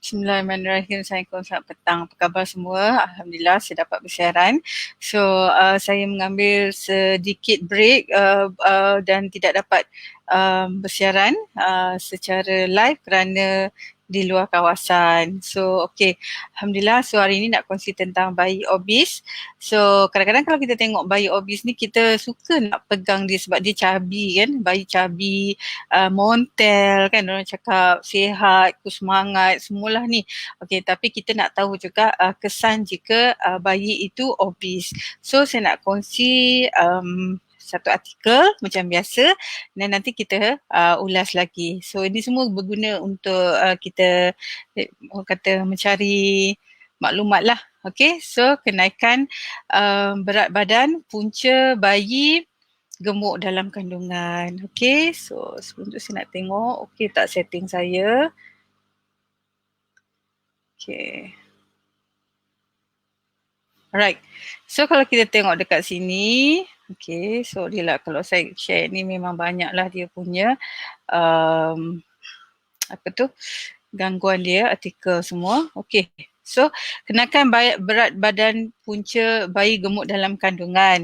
Bismillahirrahmanirrahim. Assalamualaikum, selamat petang. Apa khabar semua? Alhamdulillah saya dapat bersiaran. So, saya mengambil sedikit break dan tidak dapat bersiaran secara live kerana di luar kawasan. So, okay. Alhamdulillah, so hari ini nak kongsi tentang bayi obes. So, kadang-kadang kalau kita tengok bayi obes ni, kita suka nak pegang dia sebab dia cabi kan. Bayi cabi, montel kan, orang cakap sihat, semangat, semualah ni. Okey, tapi kita nak tahu juga kesan jika bayi itu obes. So saya nak kongsi satu artikel macam biasa dan nanti kita ulas lagi. So ini semua berguna untuk kita orang kata mencari maklumat lah. Okey, so kenaikan berat badan punca bayi gemuk dalam kandungan. Okey, so sebelum tu saya nak tengok okey tak setting saya. Okey. Alright. So kalau kita tengok dekat sini, okey, so dia lah kalau saya share ni memang banyaklah dia punya apa tu? Gangguan dia, artikel semua. Okey. So, kenaikan berat badan punca bayi gemuk dalam kandungan.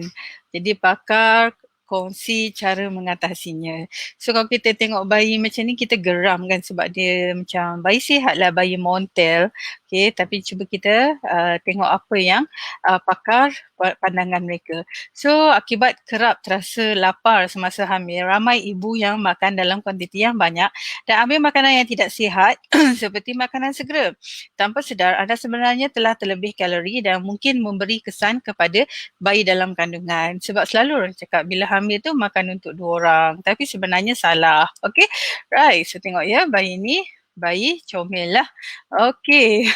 Jadi pakar kongsi cara mengatasinya. So kalau kita tengok bayi macam ni kita geram kan sebab dia macam bayi sihat lah, bayi montel. Okay, tapi cuba kita tengok apa yang pakar pandangan mereka. So akibat kerap terasa lapar semasa hamil, ramai ibu yang makan dalam kuantiti yang banyak dan ambil makanan yang tidak sihat seperti makanan segera. Tanpa sedar anda sebenarnya telah terlebih kalori dan mungkin memberi kesan kepada bayi dalam kandungan. Sebab selalu orang cakap bila hamil tu makan untuk 2 orang. Tapi sebenarnya salah. Okay? Right. So tengok ya bayi ni. Bayi comel lah. Okay.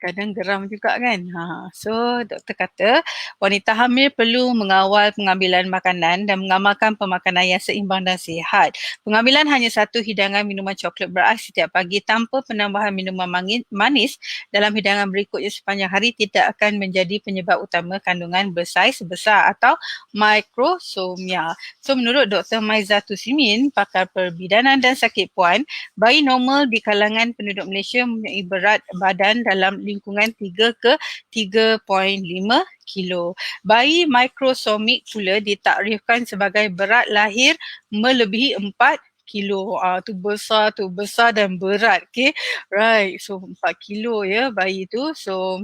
Kadang geram juga kan. So doktor kata wanita hamil perlu mengawal pengambilan makanan dan mengamalkan pemakanan yang seimbang dan sihat. Pengambilan hanya satu hidangan minuman coklat berais setiap pagi tanpa penambahan minuman manis dalam hidangan berikutnya sepanjang hari tidak akan menjadi penyebab utama kandungan bersaiz besar atau mikrosomia. So menurut Dr. Maizatul Simin, pakar perbidanan dan sakit puan, bayi normal di kalangan penduduk Malaysia mempunyai berat badan dalam lingkungan 3 ke 3.5 kilo. Bayi mikrosomik pula ditakrifkan sebagai berat lahir melebihi 4 kilo. Tu besar dan berat. Okay. Right. So 4 kilo ya bayi tu. So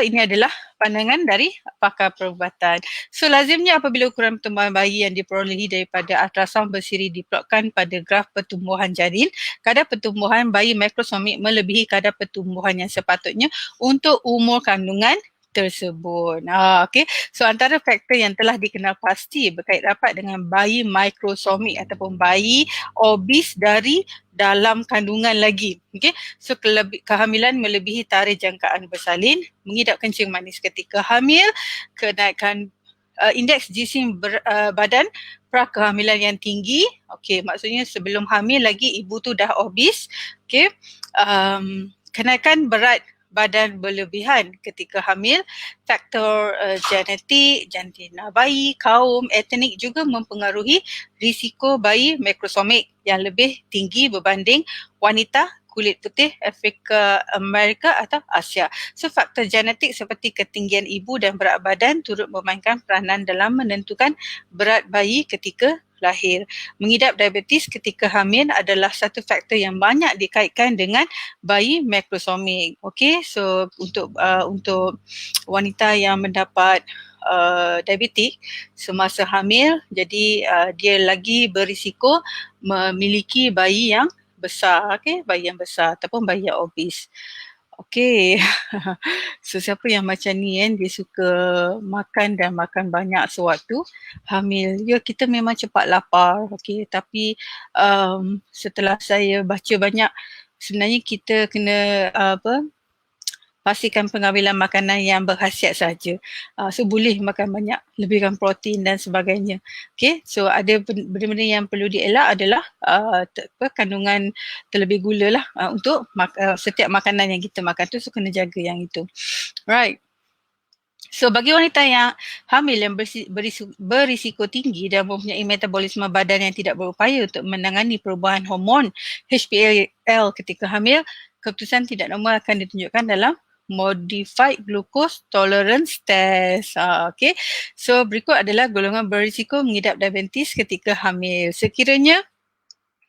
ini adalah pandangan dari pakar perubatan. So lazimnya apabila ukuran pertumbuhan bayi yang diperolehi daripada ultrasound bersiri diplotkan pada graf pertumbuhan janin, kadar pertumbuhan bayi mikrosomik melebihi kadar pertumbuhan yang sepatutnya untuk umur kandungan tersebut. Okay. So antara faktor yang telah dikenal pasti berkait rapat dengan bayi mikrosomik ataupun bayi obes dari dalam kandungan lagi. Okay. So kehamilan melebihi tarikh jangkaan bersalin, mengidap kencing manis ketika hamil, kenaikan indeks jisim badan prakehamilan yang tinggi. Okay, maksudnya sebelum hamil lagi ibu tu dah obes. Okay. Kenaikan berat badan berlebihan ketika hamil, faktor genetik, jantina bayi, kaum, etnik juga mempengaruhi risiko bayi mikrosomik yang lebih tinggi berbanding wanita kulit putih Afrika, Amerika atau Asia. So faktor genetik seperti ketinggian ibu dan berat badan turut memainkan peranan dalam menentukan berat bayi ketika lahir. Mengidap diabetes ketika hamil adalah satu faktor yang banyak dikaitkan dengan bayi mikrosomik. Okay, so untuk wanita yang mendapat diabetik semasa hamil, jadi dia lagi berisiko memiliki bayi yang besar, okay, bayi yang besar ataupun bayi yang obes. Okay, so siapa yang macam ni kan, dia suka makan dan makan banyak sewaktu hamil. Ya, kita memang cepat lapar, okay, tapi setelah saya baca banyak, sebenarnya kita kena pastikan pengambilan makanan yang berkhasiat saja. So boleh makan banyak, lebihkan protein dan sebagainya. Okay, so ada benda-benda yang perlu dielak adalah kandungan terlebih gula lah untuk setiap makanan yang kita makan tu, so kena jaga yang itu. Right. So bagi wanita yang hamil yang berisiko tinggi dan mempunyai metabolisme badan yang tidak berupaya untuk menangani perubahan hormon HPL ketika hamil, keputusan tidak normal akan ditunjukkan dalam Modified Glucose Tolerance Test. Okay. So berikut adalah golongan berisiko mengidap diabetes ketika hamil. Sekiranya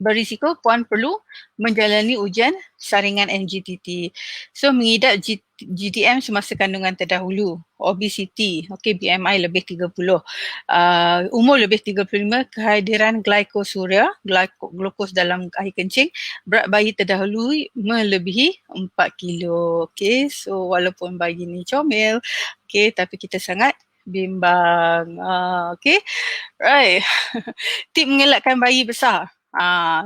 berisiko, puan perlu menjalani ujian saringan NGTT. So mengidap GTM semasa kandungan terdahulu, obesity, okay, BMI lebih 30, umur lebih 35, kehadiran glikosuria, glukos dalam air kencing, berat bayi terdahulu melebihi 4 kilo. Okay, so walaupun bayi ni comel, okay, tapi kita sangat bimbang. Okay, right. Tip mengelakkan bayi besar.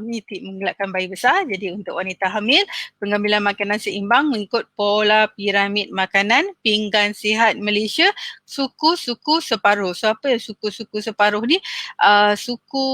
Ni tip mengelakkan bayi besar. Jadi untuk wanita hamil, pengambilan makanan seimbang mengikut pola piramid makanan pinggan sihat Malaysia, suku-suku separuh. So apa suku-suku separuh ni? Suku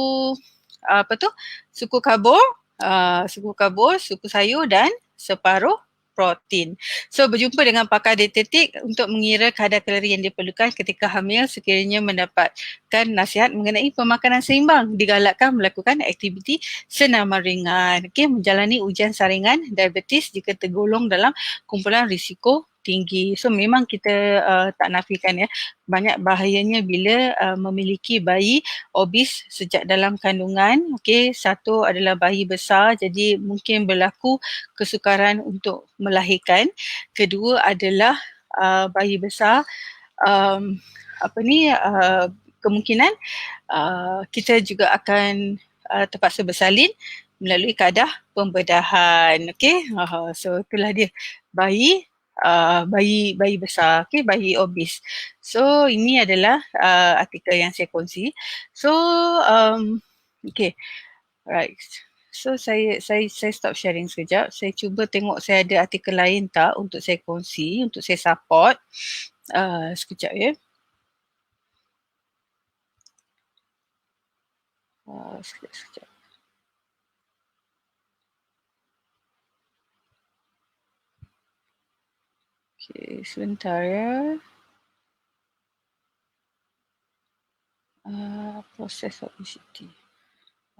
apa tu? Suku karbon, suku sayur dan separuh protein. So berjumpa dengan pakar dietetik untuk mengira kadar kalori yang diperlukan ketika hamil sekiranya mendapatkan nasihat mengenai pemakanan seimbang. Digalakkan melakukan aktiviti senaman ringan. Okay, menjalani ujian saringan diabetes jika tergolong dalam kumpulan risiko tinggi. So memang kita tak nafikan ya, banyak bahayanya bila memiliki bayi obes sejak dalam kandungan. Okay, satu adalah bayi besar, jadi mungkin berlaku kesukaran untuk melahirkan. Kedua adalah bayi besar, kemungkinan kita juga akan terpaksa bersalin melalui kaedah pembedahan. Okay, so itulah dia bayi besar, okay, bayi obes. So ini adalah artikel yang saya kongsi. So okay, right. So saya stop sharing sekejap. Saya cuba tengok saya ada artikel lain tak untuk saya kongsi, untuk saya support. Sekejap ya. Sekejap. Okay, sebentar ya. Proses obesity.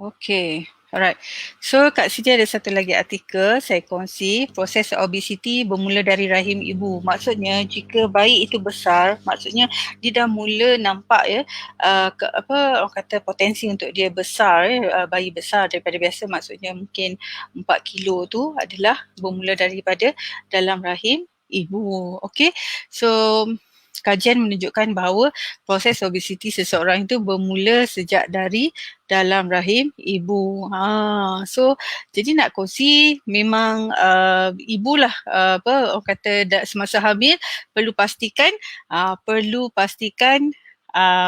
Okay, alright. So kat sini ada satu lagi artikel saya kongsi. Proses obesity bermula dari rahim ibu. Maksudnya jika bayi itu besar, maksudnya dia dah mula nampak ya, orang kata potensi untuk dia besar, bayi besar daripada biasa. Maksudnya mungkin 4 kilo tu adalah bermula daripada dalam rahim ibu. Okay, so kajian menunjukkan bahawa proses obesity seseorang itu bermula sejak dari dalam rahim ibu. So jadi nak kongsi memang ibulah orang kata semasa hamil perlu pastikan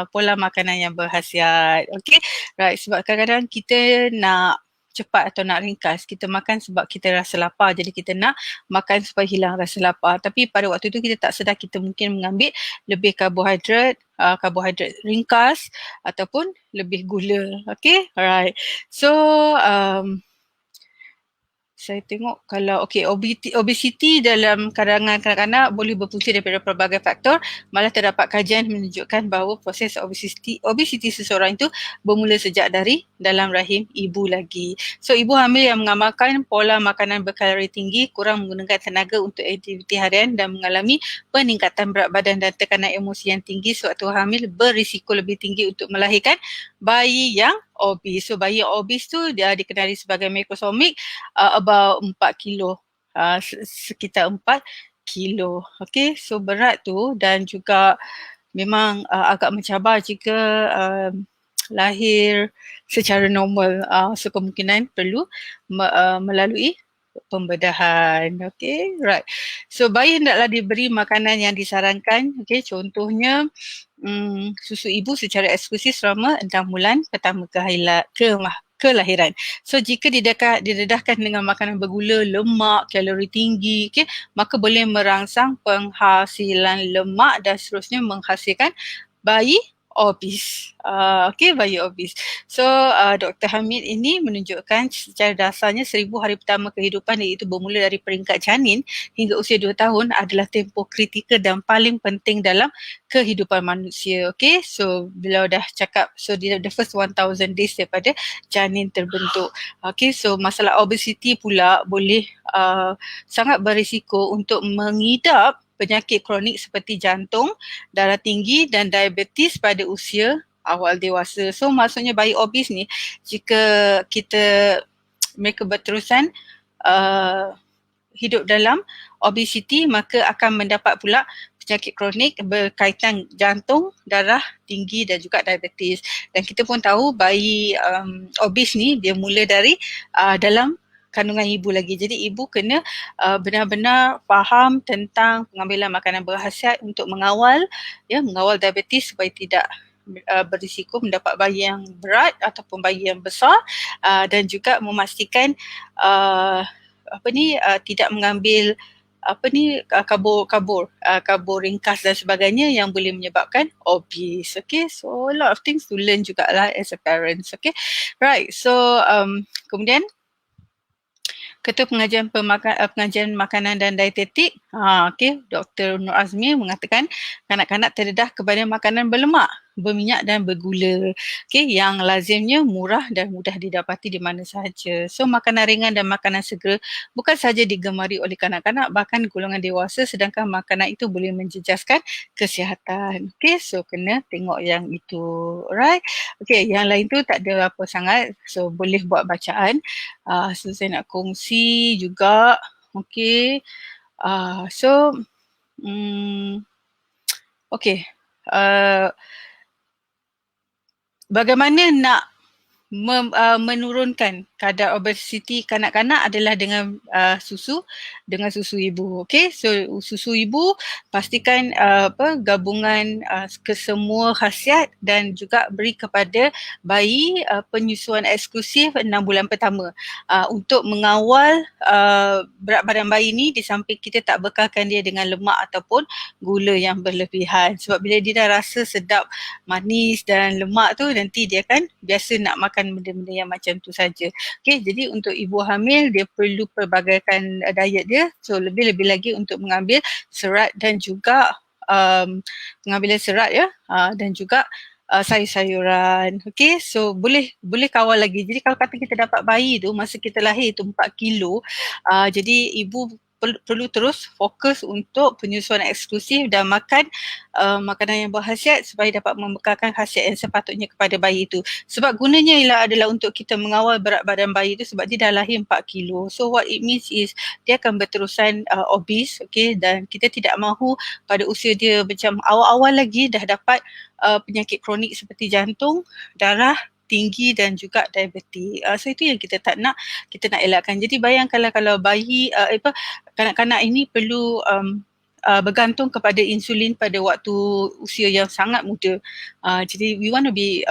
pola makanan yang berkhasiat. Okay, right, sebab kadang-kadang kita nak cepat atau nak ringkas, kita makan sebab kita rasa lapar, jadi kita nak makan supaya hilang rasa lapar. Tapi pada waktu itu kita tak sedar kita mungkin mengambil lebih karbohidrat ringkas ataupun lebih gula. Okay, alright. So saya tengok kalau obesity dalam kalangan kanak-kanak boleh berpunca daripada pelbagai faktor. Malah terdapat kajian menunjukkan bahawa proses obesity seseorang itu bermula sejak dari dalam rahim ibu lagi. So ibu hamil yang mengamalkan pola makanan berkalori tinggi, kurang menggunakan tenaga untuk aktiviti harian dan mengalami peningkatan berat badan dan tekanan emosi yang tinggi sewaktu hamil berisiko lebih tinggi untuk melahirkan bayi yang obes. So bayi obes tu dia dikenali sebagai macrosomia about 4 kilo, sekitar 4 kilo. Okay, so berat tu dan juga memang agak mencabar jika lahir secara normal. So kemungkinan perlu melalui pembedahan. Okay, right. So bayi hendaklah diberi makanan yang disarankan. Okay, contohnya susu ibu secara eksklusif selama 6 bulan pertama kelahiran. So jika didedahkan dengan makanan bergula, lemak, kalori tinggi, okay, maka boleh merangsang penghasilan lemak dan seterusnya menghasilkan bayi obese. Okay, bayi obese. So, Dr. Hamid ini menunjukkan secara dasarnya 1000 hari pertama kehidupan, iaitu bermula dari peringkat janin hingga usia 2 tahun adalah tempoh kritikal dan paling penting dalam kehidupan manusia. Okay, so bila dah cakap, so the first 1000 days daripada janin terbentuk. Okay, so masalah obesity pula boleh sangat berisiko untuk mengidap penyakit kronik seperti jantung, darah tinggi dan diabetes pada usia awal dewasa. So maksudnya bayi obes ni, jika mereka berterusan hidup dalam obesity, maka akan mendapat pula penyakit kronik berkaitan jantung, darah tinggi dan juga diabetes. Dan kita pun tahu bayi obes ni dia mula dari dalam kandungan ibu lagi. Jadi ibu kena benar-benar faham tentang pengambilan makanan berkhasiat untuk mengawal diabetes supaya tidak berisiko mendapat bayi yang berat ataupun bayi yang besar, dan juga memastikan tidak mengambil kabur ringkas dan sebagainya yang boleh menyebabkan obese. Okay, so a lot of things to learn jugalah as a parents. Okay, right. So kemudian Ketua Pengajian Makanan dan Dietetik, Dr. Nur Azmi mengatakan kanak-kanak terdedah kepada makanan berlemak, berminyak dan bergula, yang lazimnya murah dan mudah didapati di mana sahaja. So makanan ringan dan makanan segera bukan sahaja digemari oleh kanak-kanak, bahkan golongan dewasa, sedangkan makanan itu boleh menjejaskan kesihatan. So kena tengok yang itu. Alright. Yang lain tu tak ada apa sangat, so boleh buat bacaan. So saya nak kongsi juga. So bagaimana nak menurunkan kadar obesiti kanak-kanak adalah dengan susu ibu. So susu ibu pastikan gabungan kesemua khasiat dan juga beri kepada bayi penyusuan eksklusif 6 bulan pertama untuk mengawal berat badan bayi ni, di samping kita tak bekalkan dia dengan lemak ataupun gula yang berlebihan. Sebab bila dia dah rasa sedap manis dan lemak tu, nanti dia kan biasa nak makan benda-benda yang macam tu saja. Jadi untuk ibu hamil, dia perlu perbagaikan diet dia. So lebih-lebih lagi untuk mengambil serat dan juga pengambilan serat dan juga sayur-sayuran. So boleh kawal lagi. Jadi kalau kata kita dapat bayi tu masa kita lahir tu 4 kilo, jadi ibu perlu terus fokus untuk penyusuan eksklusif dan makan makanan yang berkhasiat supaya dapat membekalkan khasiat yang sepatutnya kepada bayi itu. Sebab gunanya adalah untuk kita mengawal berat badan bayi itu, sebab dia dah lahir 4 kilo. So what it means is dia akan berterusan obese, dan kita tidak mahu pada usia dia macam awal-awal lagi dah dapat penyakit kronik seperti jantung, darah tinggi dan juga diabetes. So itu yang kita nak elakkan. Jadi bayangkanlah kalau bayi kanak-kanak ini perlu bergantung kepada insulin pada waktu usia yang sangat muda. Jadi we want to be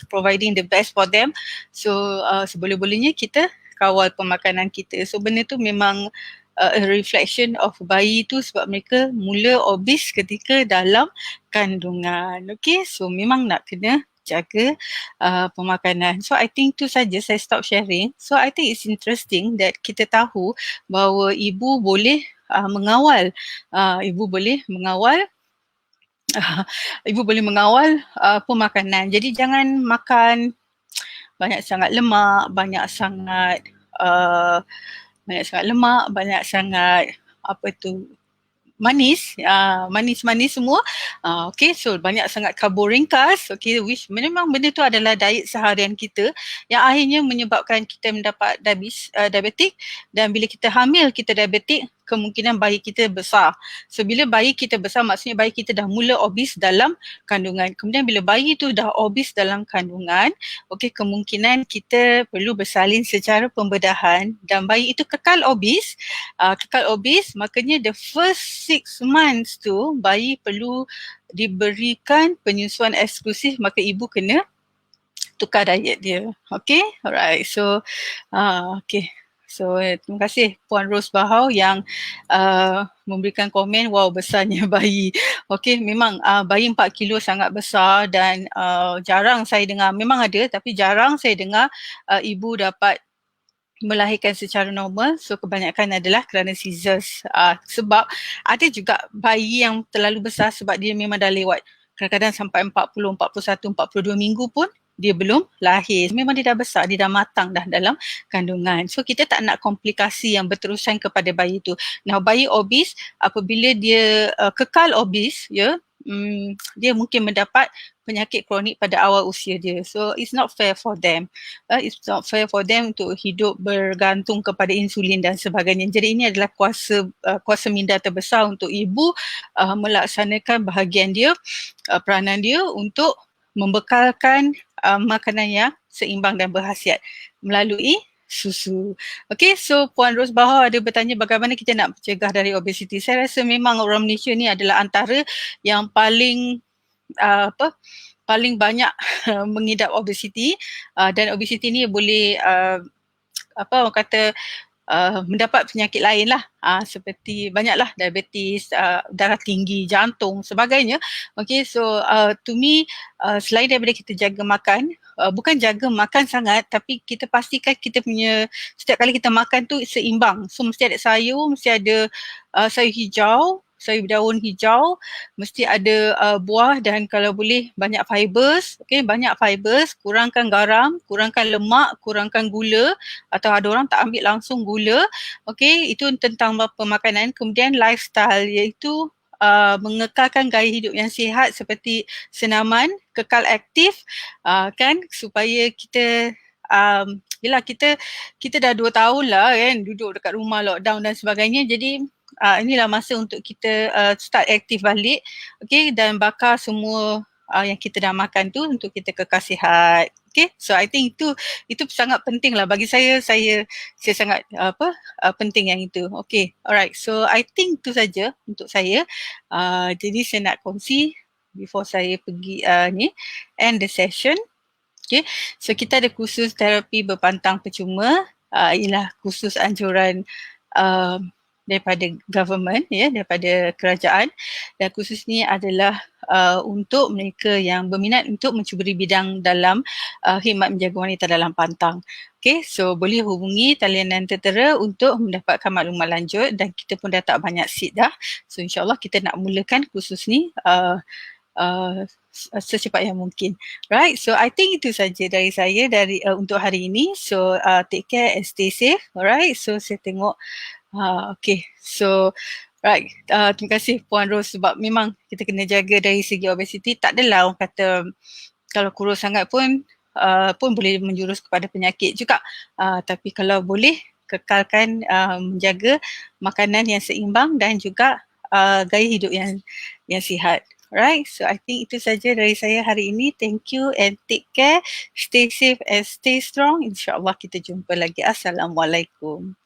providing the best for them. So seboleh-bolehnya kita kawal pemakanan kita. So benda tu memang a reflection of bayi tu, sebab mereka mula obese ketika dalam kandungan. So memang nak kena jaga pemakanan. So I think tu saja saya stop sharing. So I think it's interesting that kita tahu bahawa ibu boleh mengawal pemakanan. Jadi jangan makan banyak sangat lemak, banyak sangat manis semua. So banyak sangat karbo ringkas, which memang benda tu adalah diet seharian kita yang akhirnya menyebabkan kita mendapat diabetik, dan bila kita hamil kita diabetik, kemungkinan bayi kita besar. So bila bayi kita besar, maksudnya bayi kita dah mula obes dalam kandungan. Kemudian bila bayi tu dah obes dalam kandungan, kemungkinan kita perlu bersalin secara pembedahan, dan bayi itu kekal obes, makanya the first 6 months tu bayi perlu diberikan penyusuan eksklusif, maka ibu kena tukar diet dia. Alright. So So terima kasih Puan Ros Bahau yang memberikan komen, wow besarnya bayi. Okey, memang bayi 4 kilo sangat besar dan jarang saya dengar, memang ada tapi jarang saya dengar ibu dapat melahirkan secara normal. So kebanyakan adalah kerana scissors. Sebab ada juga bayi yang terlalu besar sebab dia memang dah lewat. Kadang-kadang sampai 40, 41, 42 minggu pun dia belum lahir. Memang dia dah besar, dia dah matang dah dalam kandungan. So kita tak nak komplikasi yang berterusan kepada bayi tu. Now bayi obes, apabila dia kekal obes, ya, dia mungkin mendapat penyakit kronik pada awal usia dia. So it's not fair for them. It's not fair for them untuk hidup bergantung kepada insulin dan sebagainya. Jadi ini adalah kuasa minda terbesar untuk ibu melaksanakan bahagian dia, peranan dia untuk membekalkan makanan yang seimbang dan berkhasiat melalui susu. Okay, so Puan Ros Bahau ada bertanya bagaimana kita nak mencegah dari obesiti. Saya rasa memang orang Malaysia ni adalah antara yang paling paling banyak mengidap obesiti, dan obesiti ni boleh orang kata mendapat penyakit lain lah, seperti banyaklah diabetes, darah tinggi, jantung, sebagainya. Okay, so to me, selain daripada kita jaga makan, bukan jaga makan sangat, tapi kita pastikan kita punya, setiap kali kita makan tu seimbang. So mesti ada sayur, mesti ada sayur hijau, sayur daun hijau, mesti ada buah dan kalau boleh banyak fibers. Okay, banyak fibers, kurangkan garam, kurangkan lemak, kurangkan gula, atau ada orang tak ambil langsung gula. Okay, itu tentang pemakanan. Kemudian lifestyle, iaitu mengekalkan gaya hidup yang sihat seperti senaman, kekal aktif, kan, supaya kita yelah kita dah 2 tahun lah kan duduk dekat rumah, lockdown dan sebagainya. Jadi inilah masa untuk kita start aktif balik, okay, dan bakar semua yang kita dah makan tu untuk kita kekal sihat. Okay, so I think itu sangat penting lah bagi saya sangat penting yang itu. Okay, alright, so I think itu saja untuk saya. Jadi saya nak kongsi before saya pergi end the session. Okay, so kita ada kursus terapi berpantang percuma, ialah kursus anjuran daripada government, ya, daripada kerajaan, dan kursus ni adalah untuk mereka yang berminat untuk mencuburi bidang dalam khidmat menjaga wanita dalam pantang. Okay, so boleh hubungi talian tertera untuk mendapatkan maklumat lanjut, dan kita pun dah tak banyak seat dah. So insyaAllah kita nak mulakan kursus ni secepat yang mungkin. Right, so I think itu saja dari saya untuk hari ini. So take care and stay safe. Alright, so saya tengok okay, so right, terima kasih Puan Ros, sebab memang kita kena jaga dari segi obesiti. Tak adalah orang kata kalau kurus sangat pun boleh menjurus kepada penyakit juga, tapi kalau boleh kekalkan menjaga makanan yang seimbang dan juga gaya hidup yang sihat. Right, so I think itu saja dari saya hari ini. Thank you and take care, stay safe and stay strong. InsyaAllah kita jumpa lagi. Assalamualaikum.